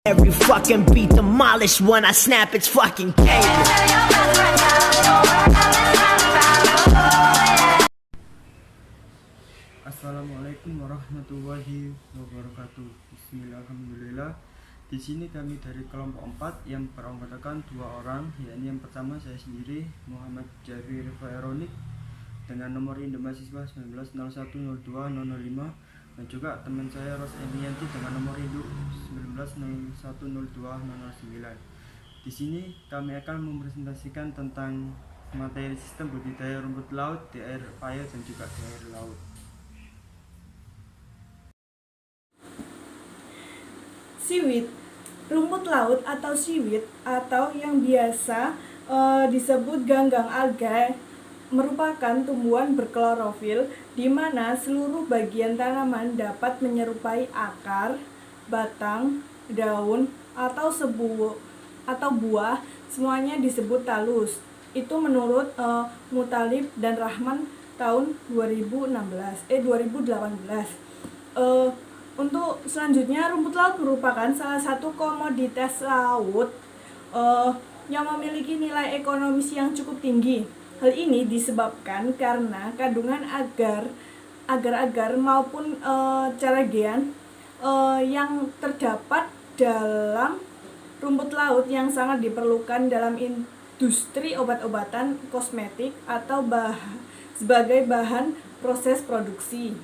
Every fucking beat demolished when I snap its fucking cable. Assalamualaikum warahmatullahi wabarakatuh. Bismillahirrahmanirrahim. Di sini kami dari kelompok 4 yang beranggotakan 2 orang, yakni yang pertama saya sendiri Muhammad Jafir Faironik dengan nomor induk mahasiswa 19010205 dan juga teman saya Ros Emianti dengan nomor induk 19010209. Di sini kami akan mempresentasikan tentang materi sistem budidaya rumput laut di air payau dan juga di air laut. Seaweed, rumput laut atau seaweed atau yang biasa disebut ganggang alga merupakan tumbuhan berklorofil di mana seluruh bagian tanaman dapat menyerupai akar, batang, daun, atau buah, semuanya disebut talus. Itu menurut Mutalib dan Rahman tahun 2018. Untuk selanjutnya, rumput laut merupakan salah satu komoditas laut yang memiliki nilai ekonomis yang cukup tinggi. Hal ini disebabkan karena kandungan agar-agar maupun ceragian yang terdapat dalam rumput laut yang sangat diperlukan dalam industri obat-obatan, kosmetik, atau sebagai bahan proses produksi.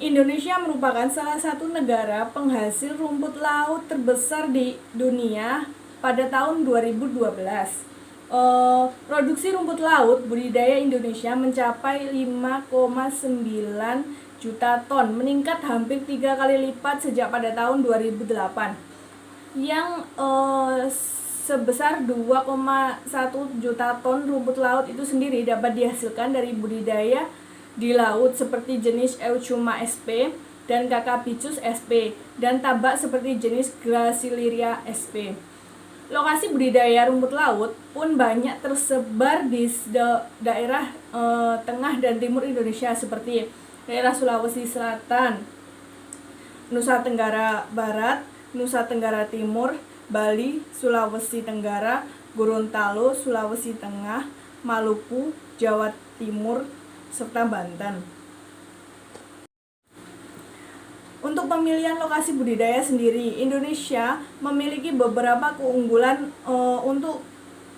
Indonesia merupakan salah satu negara penghasil rumput laut terbesar di dunia pada tahun 2012. Produksi rumput laut budidaya Indonesia mencapai 5,9 juta ton, meningkat hampir 3 kali lipat sejak pada tahun 2008 yang sebesar 2,1 juta ton rumput laut itu sendiri dapat dihasilkan dari budidaya di laut seperti jenis Euchuma sp dan Kakapicus sp dan tabak seperti jenis Graciliria sp. Lokasi budidaya rumput laut pun banyak tersebar di daerah tengah dan timur Indonesia seperti daerah Sulawesi Selatan, Nusa Tenggara Barat, Nusa Tenggara Timur, Bali, Sulawesi Tenggara, Gorontalo, Sulawesi Tengah, Maluku, Jawa Timur, serta Banten. Untuk pemilihan lokasi budidaya sendiri, Indonesia memiliki beberapa keunggulan untuk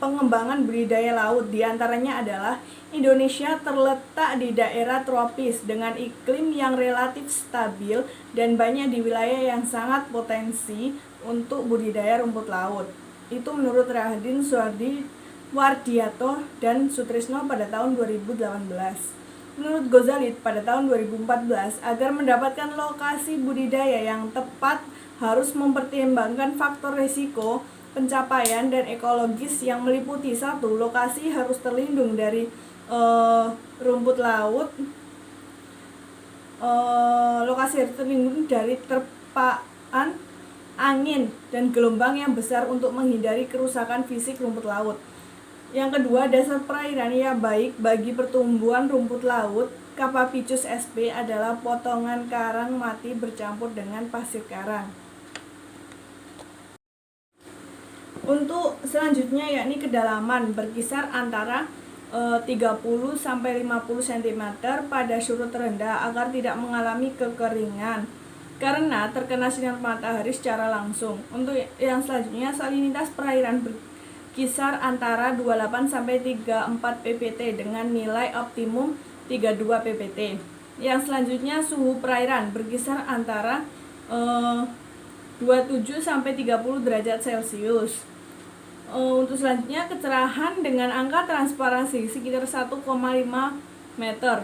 pengembangan budidaya laut. Di antaranya adalah Indonesia terletak di daerah tropis dengan iklim yang relatif stabil dan banyak di wilayah yang sangat potensi untuk budidaya rumput laut. Itu menurut Rahadin Suardi Wardiyato dan Sutrisno pada tahun 2018. Menurut Ghazali pada tahun 2014, agar mendapatkan lokasi budidaya yang tepat harus mempertimbangkan faktor risiko, pencapaian, dan ekologis yang meliputi 1. Lokasi harus terlindung dari rumput laut. Lokasi harus terlindung dari terpaan angin dan gelombang yang besar untuk menghindari kerusakan fisik rumput laut. Yang kedua, dasar perairan yang baik bagi pertumbuhan rumput laut. Kakapicus sp adalah potongan karang mati bercampur dengan pasir karang. Untuk selanjutnya yakni kedalaman berkisar antara 30-50 cm pada surut rendah agar tidak mengalami kekeringan karena terkena sinar matahari secara langsung. Untuk yang selanjutnya, salinitas perairan kisar antara 28-34 ppt dengan nilai optimum 32 ppt. Yang selanjutnya, suhu perairan berkisar antara 27-30 derajat Celcius. Untuk selanjutnya, kecerahan dengan angka transparansi sekitar 1,5 meter.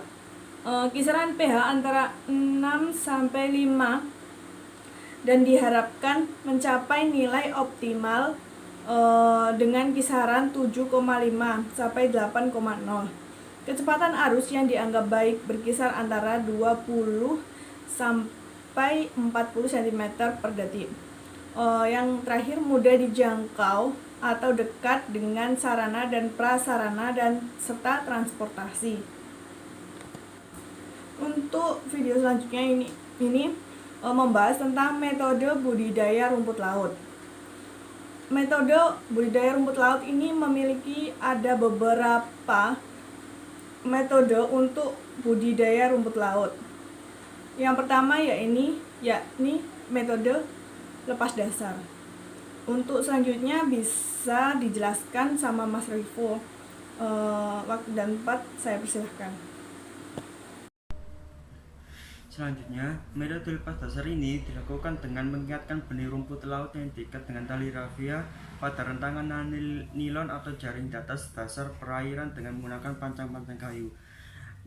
Kisaran pH antara 6-5 dan diharapkan mencapai nilai optimal dengan kisaran 7,5 sampai 8,0. Kecepatan arus yang dianggap baik berkisar antara 20 sampai 40 cm per detik. Yang terakhir, mudah dijangkau atau dekat dengan sarana dan prasarana dan serta transportasi. Untuk video selanjutnya ini membahas tentang metode budidaya rumput laut. Metode budidaya rumput laut ini memiliki ada beberapa metode untuk budidaya rumput laut. Yang pertama yakni metode lepas dasar. Untuk selanjutnya bisa dijelaskan sama Mas Rivo. Waktu dan tempat saya persilahkan. Selanjutnya, metode lepas dasar ini dilakukan dengan mengikatkan benih rumput laut yang diikat dengan tali rafia pada rentangan nilon atau jaring di atas dasar perairan dengan menggunakan pancang-pancang kayu.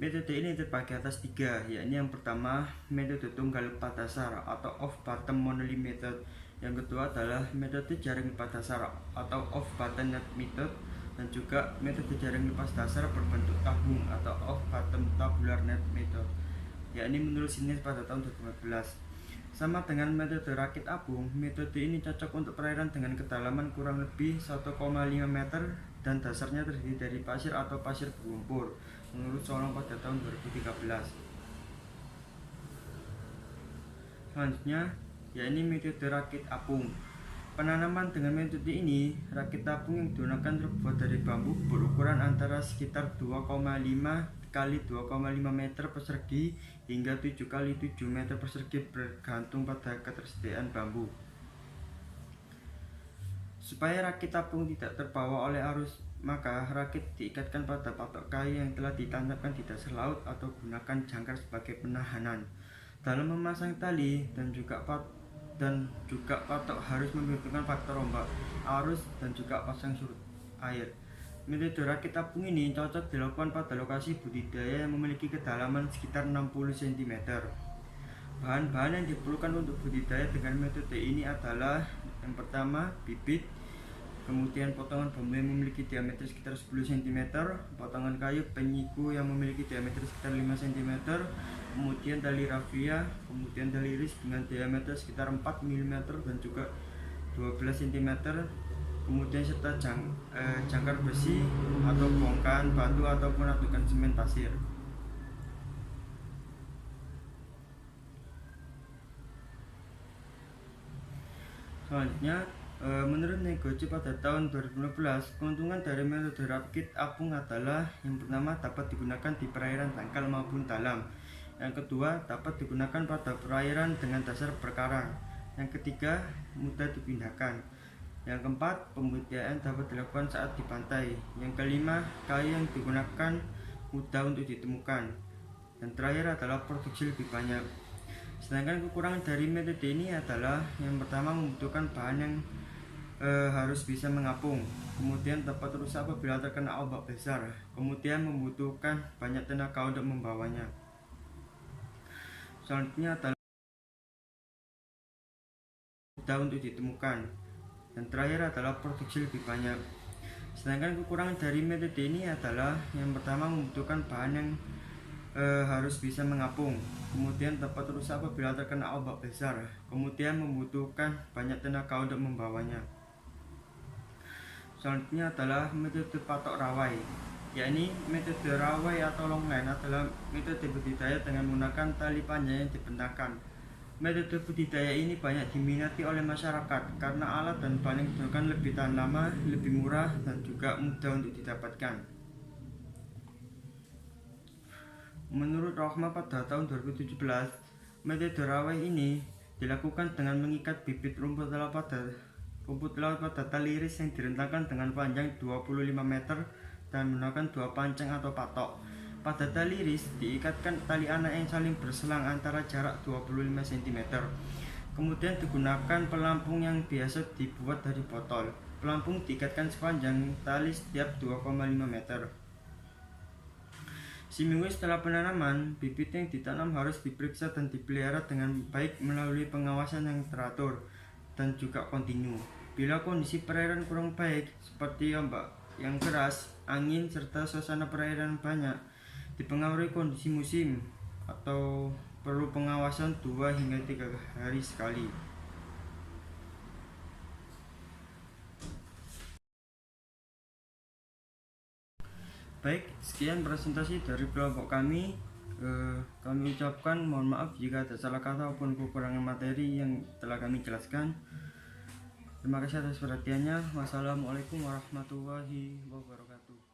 Metode ini terbagi atas 3, yakni yang pertama metode tunggal lepas dasar atau off bottom monolith method. Yang kedua adalah metode jaring lepas dasar atau off bottom net method, dan juga metode jaring lepas dasar berbentuk tabung atau off bottom tabular net method, yakni menurut Sinis pada tahun 2015. Sama dengan metode rakit apung, metode ini cocok untuk perairan dengan kedalaman kurang lebih 1,5 meter dan dasarnya terdiri dari pasir atau pasir berlumpur, menurut Solong pada tahun 2013. Selanjutnya, yakni metode rakit apung. Penanaman dengan metode ini, rakit apung yang digunakan terbuat dari bambu berukuran antara sekitar 2,5 kali 2,5 meter persegi hingga 7 kali 7 meter persegi bergantung pada ketersediaan bambu. Supaya rakit apung tidak terbawa oleh arus, maka rakit diikatkan pada patok kayu yang telah ditancapkan di dasar laut atau gunakan jangkar sebagai penahanan. Dalam memasang tali dan juga patok harus memperhitungkan faktor ombak, arus, dan juga pasang surut air. Metode rakit apung ini cocok dilakukan pada lokasi budidaya yang memiliki kedalaman sekitar 60 cm. Bahan-bahan yang diperlukan untuk budidaya dengan metode ini adalah yang pertama bibit, kemudian potongan bambu yang memiliki diameter sekitar 10 cm, potongan kayu penyiku yang memiliki diameter sekitar 5 cm, kemudian tali rafia, kemudian tali iris dengan diameter sekitar 4 mm dan juga 12 cm, kemudian serta jangkar besi atau bongkahan batu ataupun ratukan semen pasir. Selanjutnya, menurut Negoci pada tahun 2015, keuntungan dari metode rakit apung adalah yang pertama dapat digunakan di perairan dangkal maupun dalam. Yang kedua, dapat digunakan pada perairan dengan dasar berkarang. Yang ketiga, mudah dipindahkan. Yang keempat, pembudidayaan dapat dilakukan saat di pantai. Yang kelima, kayu yang digunakan mudah untuk ditemukan. Dan terakhir adalah produksi lebih banyak. Sedangkan kekurangan dari metode ini adalah yang pertama membutuhkan bahan yang harus bisa mengapung, kemudian dapat rusak apabila terkena ombak besar, kemudian membutuhkan banyak tenaga untuk membawanya. Selanjutnya adalah mudah untuk ditemukan, dan terakhir adalah produksi lebih banyak. Sedangkan kekurangan dari metode ini adalah yang pertama membutuhkan bahan yang harus bisa mengapung, kemudian dapat rusak apabila terkena ombak besar, kemudian membutuhkan banyak tenaga untuk membawanya. Selanjutnya adalah metode patok rawai, yakni metode rawai atau longline adalah metode budidaya dengan menggunakan tali panjang yang dibentangkan. Metode budidaya ini banyak diminati oleh masyarakat karena alat dan bahan yang digunakan lebih tahan lama, lebih murah, dan juga mudah untuk didapatkan. Menurut Rohma pada tahun 2017, metode rawai ini dilakukan dengan mengikat bibit rumput laut pada tali iris yang direntangkan dengan panjang 25 meter dan menggunakan 2 pancang atau patok. Pada tali iris diikatkan tali anak yang saling berselang antara jarak 25 cm. Kemudian digunakan pelampung yang biasa dibuat dari botol. Pelampung diikatkan sepanjang tali setiap 2,5 meter. Seminggu setelah penanaman, bibit yang ditanam harus diperiksa dan dipelihara dengan baik melalui pengawasan yang teratur dan juga kontinu. Bila kondisi perairan kurang baik seperti ombak yang keras, angin, serta suasana perairan banyak dipengaruhi kondisi musim atau perlu pengawasan 2 hingga 3 hari sekali. Baik, sekian presentasi dari kelompok kami. Kami ucapkan mohon maaf jika ada salah kata maupun kekurangan materi yang telah kami jelaskan. Terima kasih atas perhatiannya. Wassalamualaikum warahmatullahi wabarakatuh.